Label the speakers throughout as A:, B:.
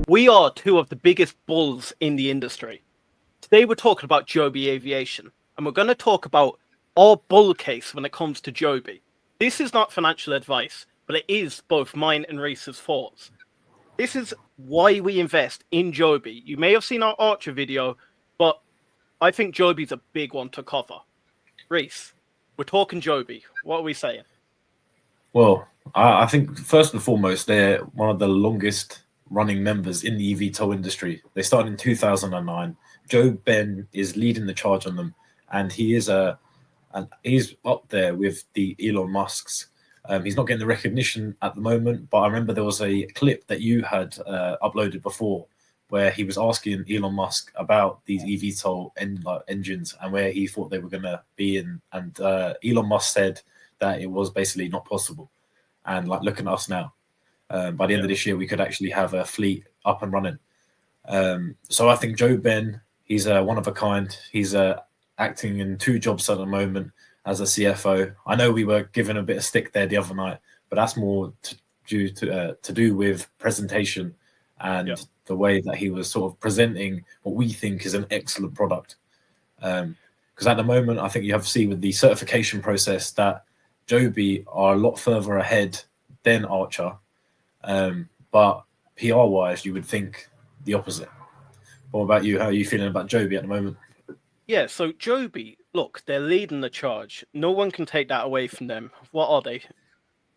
A: We are two of the biggest bulls in the industry. Today we're talking about Joby Aviation, and we're going to talk about our bull case when it comes to Joby. This is not financial advice, but it is both mine and Reese's thoughts. This is why we invest in Joby. You may have seen our Archer video, but I think Joby's a big one to cover. Reese, we're talking Joby. What are we saying?
B: Well, I think first and foremost, they're one of the longest running members in the eVTOL industry. They started in 2009. JoeBen is leading the charge on them, and he's up there with the Elon Musks. He's not getting the recognition at the moment, but I remember there was a clip that you had uploaded before where he was asking Elon Musk about these eVTOL engines and where he thought they were going to be in. And Elon Musk said that it was basically not possible. And like, looking at us now, by the end of this year, we could actually have a fleet up and running. So I think JoeBen, he's one of a kind. He's acting in 2 jobs at the moment as a CFO. I know we were given a bit of stick there the other night, but that's more to do with presentation and the way that he was sort of presenting what we think is an excellent product. Because at the moment, I think you have to see with the certification process that Joby are a lot further ahead than Archer. But PR-wise, you would think the opposite. What about you? How are you feeling about Joby at the moment?
A: Yeah, so Joby, look, they're leading the charge. No one can take that away from them. What are they?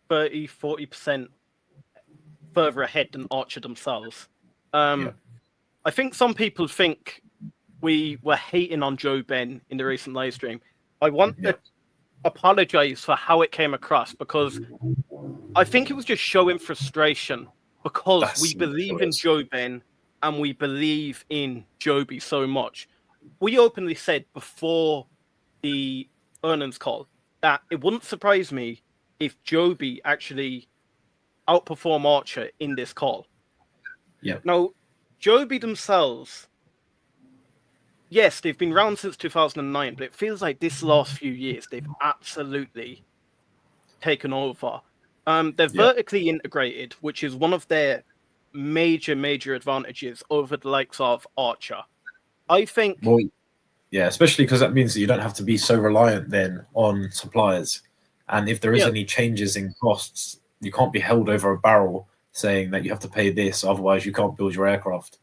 A: 30, 40% further ahead than Archer themselves. I think some people think we were hating on JoeBen in the recent live stream. I want to apologize for how it came across, because I think it was just showing frustration because we believe in JoeBen and we believe in Joby so much. We openly said before the earnings call that it wouldn't surprise me if Joby actually outperform Archer in this call.
B: Yeah.
A: Now, Joby themselves, yes, they've been around since 2009, but it feels like this last few years they've absolutely taken over. They're vertically integrated, which is one of their major advantages over the likes of Archer. I think.
B: Well, yeah, especially because that means that you don't have to be so reliant then on suppliers. And if there is any changes in costs, you can't be held over a barrel saying that you have to pay this, otherwise you can't build your aircraft.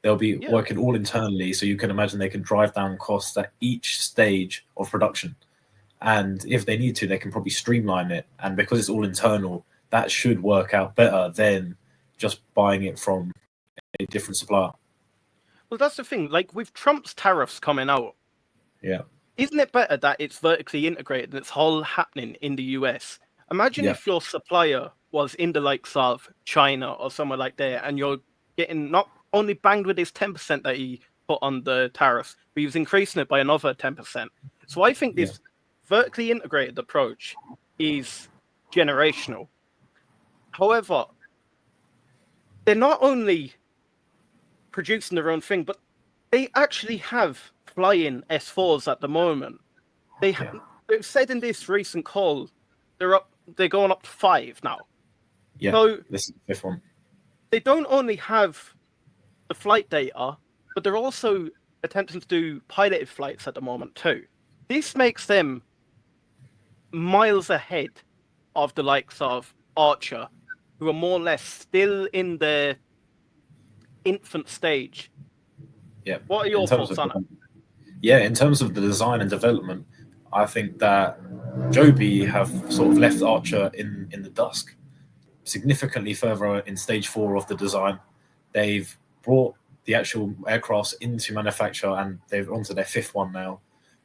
B: They'll be working all internally, so you can imagine they can drive down costs at each stage of production. And if they need to, they can probably streamline it. And because it's all internal, that should work out better than just buying it from a different supplier.
A: Well, that's the thing. Like, with Trump's tariffs coming out, isn't it better that it's vertically integrated and it's all happening in the US? Imagine if your supplier was in the likes of China or somewhere like that, and you're getting not only banged with his 10% that he put on the tariffs, but he was increasing it by another 10%. So I think this vertically integrated approach is generational. However, they're not only producing their own thing, but they actually have flying S4s at the moment. They've said in this recent call they're going up to 5 now.
B: Yeah,
A: so
B: this is the 5th one.
A: They don't only have the flight data, but they're also attempting to do piloted flights at the moment too. This makes them miles ahead of the likes of Archer, who are more or less still in the infant stage.
B: Yeah.
A: What are your thoughts on it?
B: Yeah, in terms of the design and development, I think that Joby have sort of left Archer in the dust, significantly further in stage 4 of the design. They've brought the actual aircrafts into manufacture, and they're onto their 5th one now.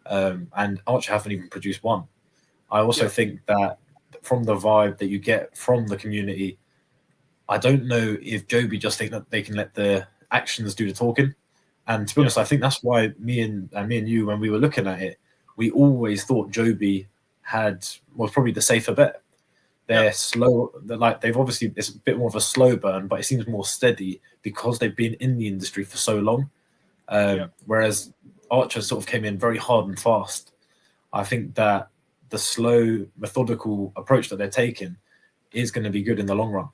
B: And Archer haven't even produced one. I also think that from the vibe that you get from the community, I don't know if Joby just think that they can let the actions do the talking. And to be honest, I think that's why me and you, when we were looking at it, we always thought Joby was probably the safer bet. They're slow. They've obviously, it's a bit more of a slow burn, but it seems more steady because they've been in the industry for so long. Whereas Archer sort of came in very hard and fast. I think that the slow, methodical approach that they're taking is going to be good in the long run.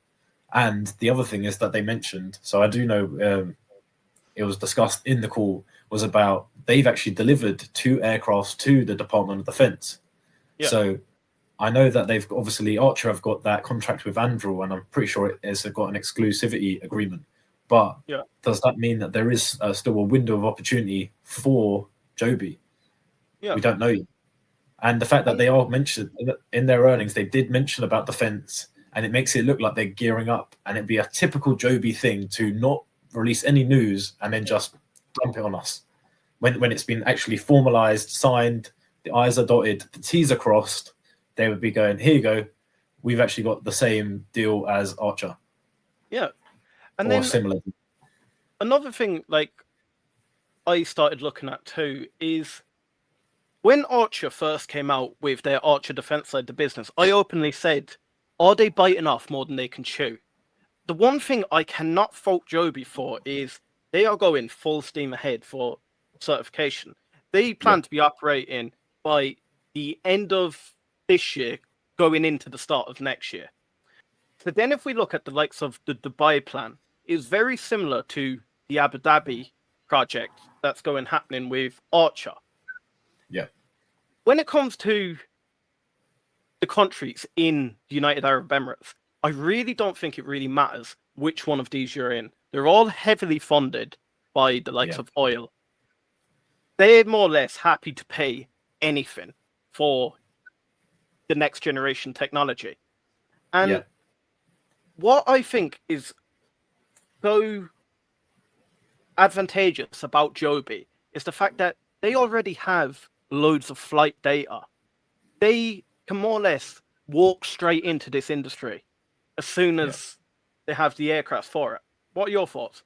B: And the other thing is that they mentioned, so I do know it was discussed in the call, was about they've actually delivered 2 aircrafts to the Department of Defense. Yeah. So I know that they've obviously Archer have got that contract with Anduril, and I'm pretty sure it has got an exclusivity agreement. But does that mean that there is still a window of opportunity for Joby? Yeah. We don't know. And the fact that they are mentioned in their earnings, they did mention about defense, and it makes it look like they're gearing up. And it'd be a typical Joby thing to not release any news and then just dump it on us. When it's been actually formalized, signed, the I's are dotted, the T's are crossed, they would be going, here you go, we've actually got the same deal as Archer.
A: Yeah. And
B: or
A: then
B: similar.
A: Another thing, like, I started looking at too, is when Archer first came out with their Archer defense side of the business, I openly said, are they biting off more than they can chew? The one thing I cannot fault Joby for is they are going full steam ahead for certification. They plan to be operating by the end of this year, going into the start of next year. So then if we look at the likes of the Dubai plan, it's very similar to the Abu Dhabi project that's happening with Archer.
B: Yeah.
A: When it comes to the countries in the United Arab Emirates, I really don't think it really matters which one of these you're in. They're all heavily funded by the likes of oil. They're more or less happy to pay anything for the next generation technology. And what I think is so advantageous about Joby is the fact that they already have loads of flight data. They can more or less walk straight into this industry as soon as they have the aircraft for it. What are your thoughts?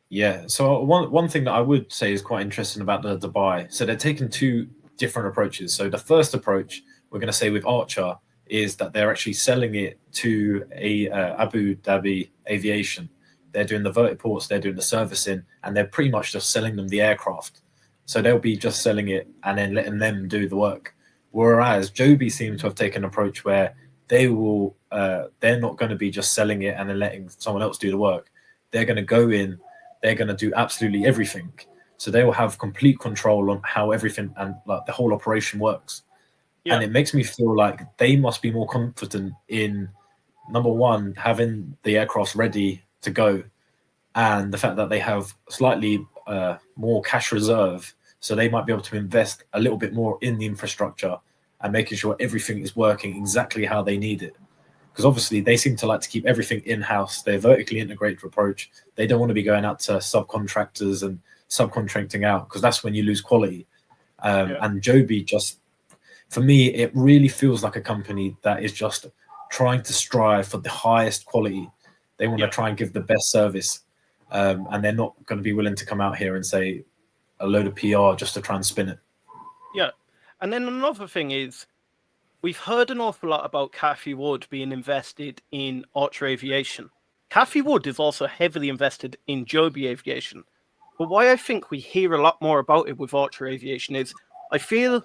B: Yeah, so one thing that I would say is quite interesting about the Dubai, so they're taking 2 different approaches. So the first approach, we're going to say with Archer, is that they're actually selling it to a Abu Dhabi Aviation. They're doing the vertiports, they're doing the servicing, and they're pretty much just selling them the aircraft. So they'll be just selling it and then letting them do the work. Whereas Joby seems to have taken an approach where they will, they're not going to be just selling it and then letting someone else do the work. They're going to go in, they're going to do absolutely everything. So they will have complete control on how everything and like the whole operation works. Yeah. And it makes me feel like they must be more confident in, number one, having the aircraft ready to go, and the fact that they have slightly more cash reserve, so they might be able to invest a little bit more in the infrastructure and making sure everything is working exactly how they need it. Because obviously they seem to like to keep everything in-house. They're vertically integrated approach. They don't want to be going out to subcontractors and subcontracting out, because that's when you lose quality. And Joby just, for me, it really feels like a company that is just trying to strive for the highest quality. They want to try and give the best service. And they're not going to be willing to come out here and say a load of PR just to try and spin it.
A: Yeah. And then another thing is, we've heard an awful lot about Cathy Wood being invested in Archer Aviation. Cathy Wood is also heavily invested in Joby Aviation. But why I think we hear a lot more about it with Archer Aviation is, I feel,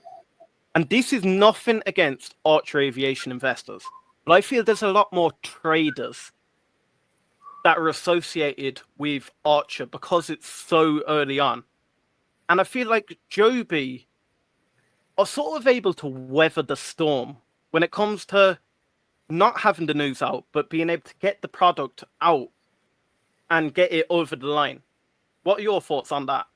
A: and this is nothing against Archer Aviation investors, but I feel there's a lot more traders that are associated with Archer because it's so early on. And I feel like Joby are sort of able to weather the storm when it comes to not having the news out, but being able to get the product out and get it over the line. What are your thoughts on that?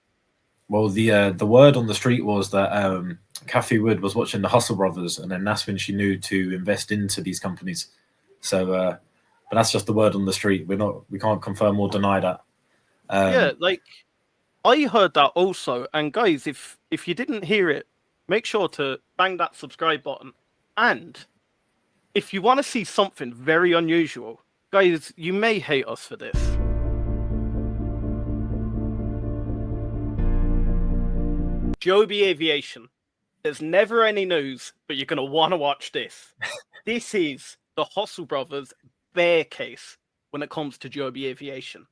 B: Well, the word on the street was that Cathy Wood was watching the Hustle Brothers, and then that's when she knew to invest into these companies. So, but that's just the word on the street. We can't confirm or deny that.
A: Yeah, like I heard that also. And guys, if you didn't hear it, make sure to bang that subscribe button. And if you want to see something very unusual, guys, you may hate us for this. Joby Aviation. There's never any news, but you're going to want to watch this. This is the Hustle Brothers bear case when it comes to Joby Aviation.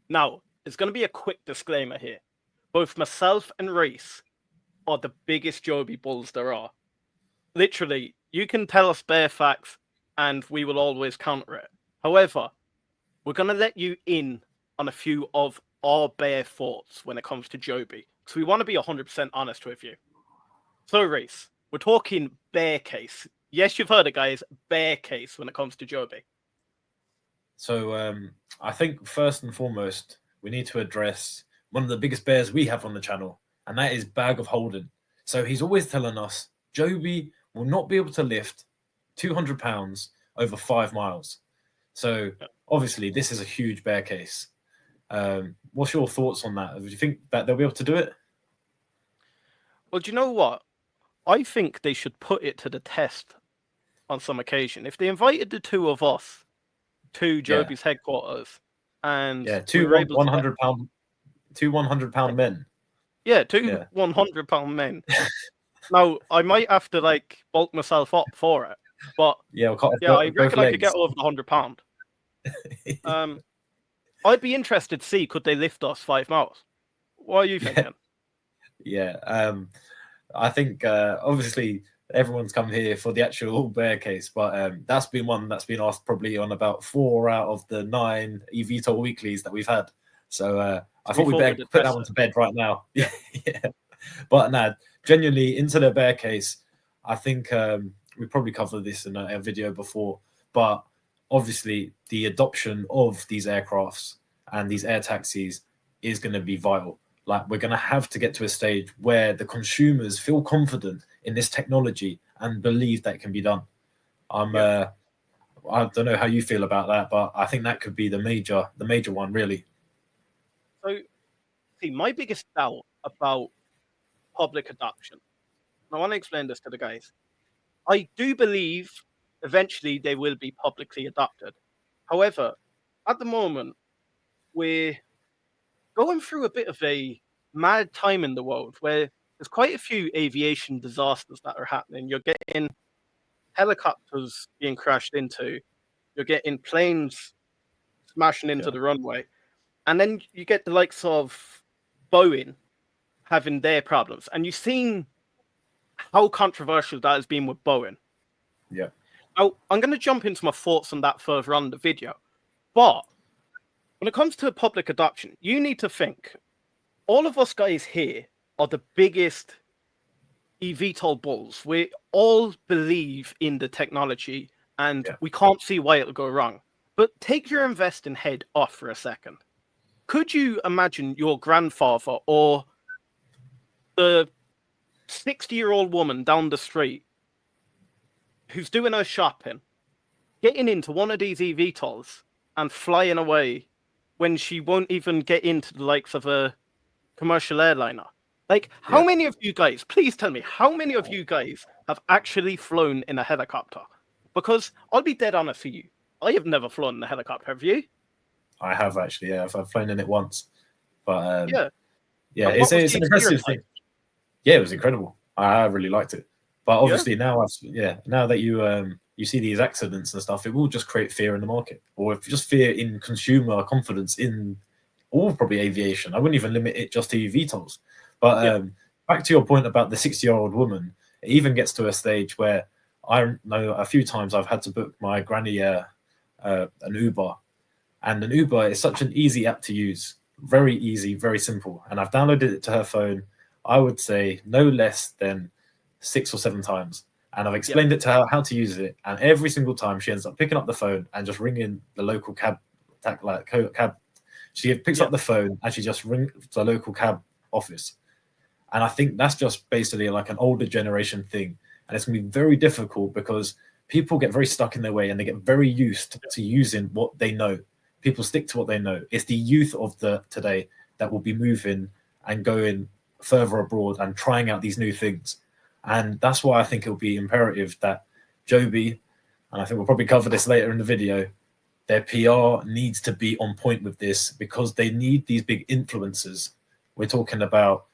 A: Now, there's going to be a quick disclaimer here. Both myself and Reese are the biggest Joby bulls there are. Literally, you can tell us bare facts and we will always counter it. However, we're going to let you in on a few of our bare thoughts when it comes to Joby, because we want to be 100% honest with you. So, Reese, we're talking bear case. Yes, you've heard it, guys. Bear case when it comes to Joby.
B: So I think first and foremost, we need to address one of the biggest bears we have on the channel, and that is Bag of Holding. So he's always telling us Joby will not be able to lift 200 pounds over 5 miles. So obviously this is a huge bear case. What's your thoughts on that? Do you think that they'll be able to do it?
A: Well, do you know what? I think they should put it to the test on some occasion. If they invited the two of us to Joby's headquarters and
B: two 100-pound men.
A: Yeah, two 100-pound men. Now, I might have to like bulk myself up for it, but I reckon I could get over the 100 pound. I'd be interested to see, could they lift us 5 miles? What are you thinking?
B: I think obviously everyone's come here for the actual bear case, but that's been one that's been asked probably on about 4 out of the 9 eVTOL weeklies that we've had. So I thought we'd better put that one to bed right now. Yeah. But genuinely into the bear case, I think we probably covered this in a video before, but obviously the adoption of these aircrafts and these air taxis is going to be vital. Like, we're going to have to get to a stage where the consumers feel confident in this technology and believe that it can be done. I don't know how you feel about that, but I think that could be the major one, really.
A: So, see, my biggest doubt about public adoption, I want to explain this to the guys. I do believe eventually they will be publicly adopted. However, at the moment, we're going through a bit of a mad time in the world where there's quite a few aviation disasters that are happening. You're getting helicopters being crashed into, you're getting planes smashing into the runway, and then you get the likes of Boeing having their problems. And you've seen how controversial that has been with Boeing.
B: Yeah.
A: Now, I'm going to jump into my thoughts on that further on in the video. But when it comes to public adoption, you need to think, all of us guys here are the biggest eVTOL bulls. We all believe in the technology and we can't see why it'll go wrong. But take your investing head off for a second. Could you imagine your grandfather or the 60-year-old woman down the street who's doing her shopping getting into one of these eVTOLs and flying away when she won't even get into the likes of a commercial airliner? Like, how many of you guys, please tell me, how many of you guys have actually flown in a helicopter? Because I'll be dead honest with you, I have never flown in a helicopter. Have you?
B: I have actually, I've flown in it once. But
A: it's
B: an impressive thing. Yeah, it was incredible. I really liked it. But obviously now that you see these accidents and stuff, it will just create fear in the market, or just fear in consumer confidence in all probably aviation. I wouldn't even limit it just to eVTOLs. But back to your point about the 60-year-old woman, it even gets to a stage where I know a few times I've had to book my granny an Uber, and an Uber is such an easy app to use, very easy, very simple, and I've downloaded it to her phone, I would say no less than 6 or 7 times. And I've explained it to her how to use it, and every single time she ends up picking up the phone and just ringing the local cab. She picks up the phone and she just rings the local cab office. And I think that's just basically like an older generation thing, and it's gonna be very difficult because people get very stuck in their way and they get very used to using what they know. People stick to what they know. It's the youth of today that will be moving and going further abroad and trying out these new things. And that's why I think it'll be imperative that Joby, and I think we'll probably cover this later in the video, their PR needs to be on point with this, because they need these big influencers. We're talking about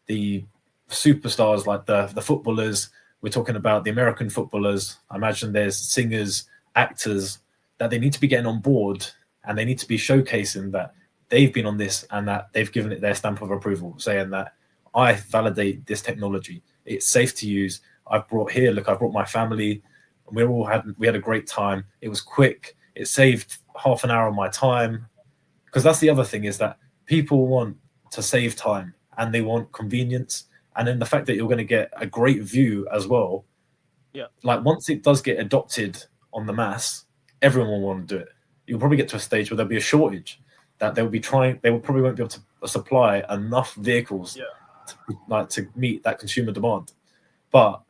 B: the superstars like the footballers. We're talking about the American footballers. I imagine there's singers, actors that they need to be getting on board, and they need to be showcasing that they've been on this and that they've given it their stamp of approval, saying that I validate this technology. It's safe to use. I brought my family. We had a great time. It was quick. It saved half an hour of my time, because that's the other thing, is that people want to save time and they want convenience, and then the fact that you're going to get a great view as well.
A: Yeah.
B: Like once it does get adopted on the mass, everyone will want to do it. You'll probably get to a stage where there'll be a shortage, that they will probably won't be able to supply enough vehicles to meet that consumer demand. But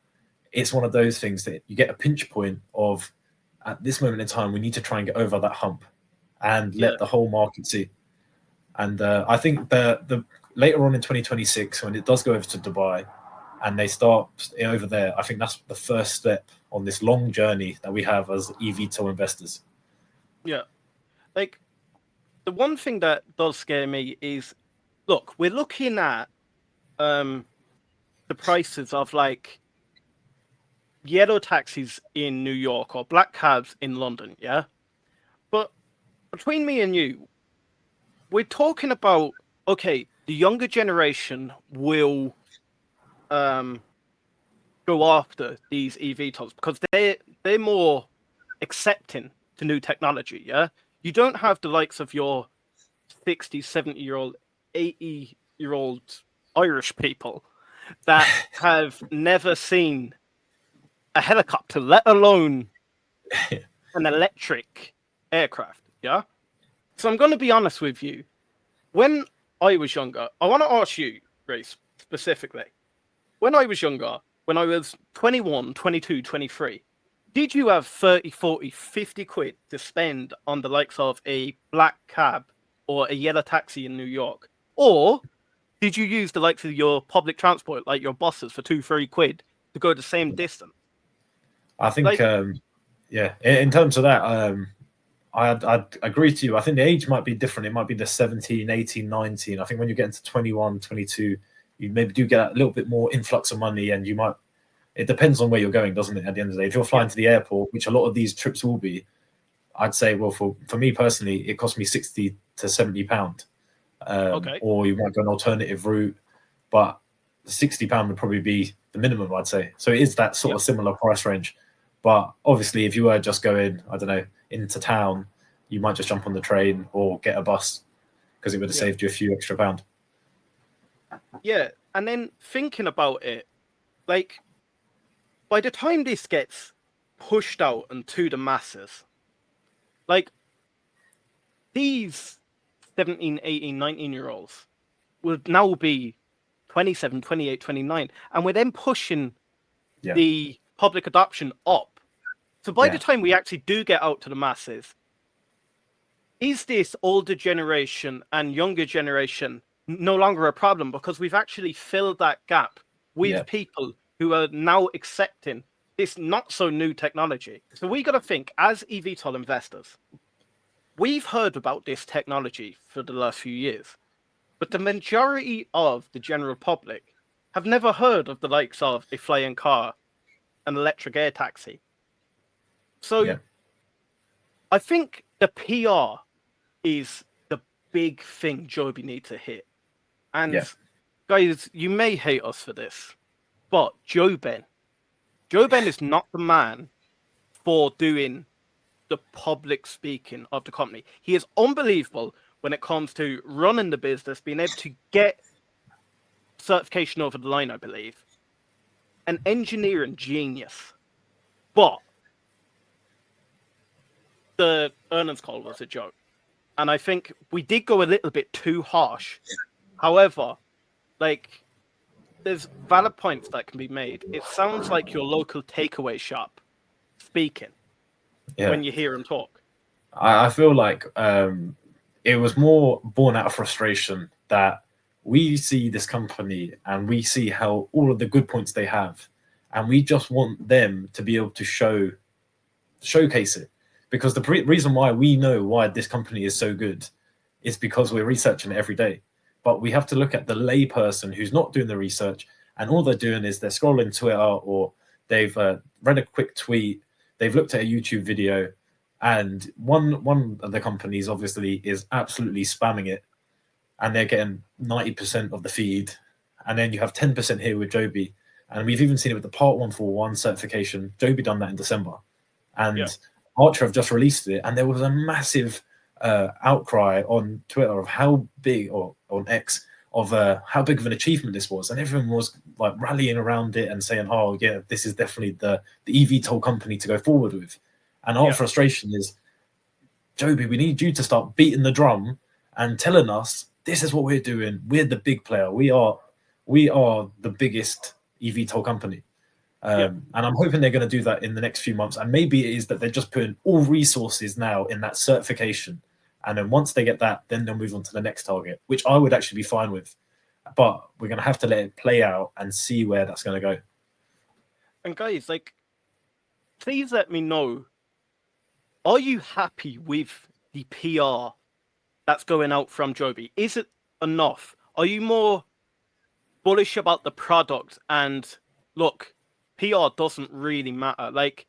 B: it's one of those things that you get a pinch point of, at this moment in time, we need to try and get over that hump and let the whole market see. And I think the later on in 2026, when it does go over to Dubai and they start over there, I think that's the first step on this long journey that we have as eVTOL investors.
A: Yeah. Like, the one thing that does scare me is, look, we're looking at the prices of like yellow taxis in New York or black cabs in London, yeah? But between me and you, we're talking about, okay, the younger generation will go after these eVTOLs because they're more accepting to new technology, yeah? You don't have the likes of your 60, 70-year-old, 80-year-old Irish people that have never seen a helicopter, let alone an electric aircraft, yeah? So I'm going to be honest with you. When I was younger, I want to ask you, Grace, specifically. When I was younger, when I was 21, 22, 23, did you have 30, 40, 50 quid to spend on the likes of a black cab or a yellow taxi in New York? Or did you use the likes of your public transport, like your buses, for 2, 3 quid to go the same distance?
B: I think, in terms of that, I'd agree to you. I think the age might be different. It might be the 17, 18, 19. I think when you get into 21, 22, you maybe do get a little bit more influx of money, and it depends on where you're going, doesn't it, at the end of the day? If you're flying to the airport, which a lot of these trips will be, I'd say, well, for me personally, it cost me 60 to 70 pound. Or you might go an alternative route, but 60 pound would probably be the minimum, I'd say. So it is that sort of similar price range. But obviously, if you were just going, I don't know, into town, you might just jump on the train or get a bus, because it would have saved you a few extra pound.
A: Yeah, and then thinking about it, like, by the time this gets pushed out and to the masses, like, these 17, 18, 19-year-olds will now be 27, 28, 29, and we're then pushing the public adoption up. So by the time we actually do get out to the masses, is this older generation and younger generation no longer a problem, because we've actually filled that gap with people who are now accepting this not so new technology? So we got to think, as eVTOL investors, we've heard about this technology for the last few years, but the majority of the general public have never heard of the likes of a flying car, an electric air taxi. So I think the PR is the big thing Joby needs to hit. And guys, you may hate us for this, but JoeBen is not the man for doing the public speaking of the company. He is unbelievable when it comes to running the business, being able to get certification over the line, I believe. An engineering genius. But the earnings call was a joke. And I think we did go a little bit too harsh. However, like, there's valid points that can be made. It sounds like your local takeaway shop speaking when you hear him talk.
B: I feel like it was more born out of frustration that we see this company and we see how all of the good points they have, and we just want them to be able to showcase it. Because the reason why we know why this company is so good is because we're researching it every day. But we have to look at the layperson who's not doing the research, and all they're doing is they're scrolling Twitter, or they've read a quick tweet, they've looked at a YouTube video, and one of the companies obviously is absolutely spamming it, and they're getting 90% of the feed. And then you have 10% here with Joby. And we've even seen it with the Part 141 certification. Joby done that in December. And Archer have just released it, and there was a massive outcry on Twitter of how big, or on X, of how big of an achievement this was, and everyone was like rallying around it and saying, "Oh yeah, this is definitely the eVTOL company to go forward with." And our frustration is, Joby, we need you to start beating the drum and telling us this is what we're doing. We're the big player. We are the biggest eVTOL company. And I'm hoping they're going to do that in the next few months. And maybe it is that they're just putting all resources now in that certification. And then once they get that, then they'll move on to the next target, which I would actually be fine with. But we're going to have to let it play out and see where that's going to go.
A: And guys, like, please let me know, are you happy with the PR that's going out from Joby? Is it enough? Are you more bullish about the product? And look, PR doesn't really matter. Like,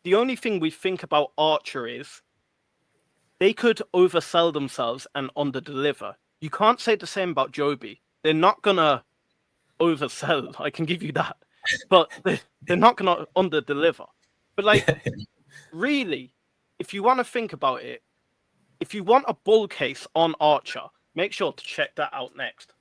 A: the only thing we think about Archer is they could oversell themselves and underdeliver. You can't say the same about Joby. They're not gonna oversell, I can give you that. But they're not gonna underdeliver. But like, really, if you want to think about it, if you want a bull case on Archer, make sure to check that out next.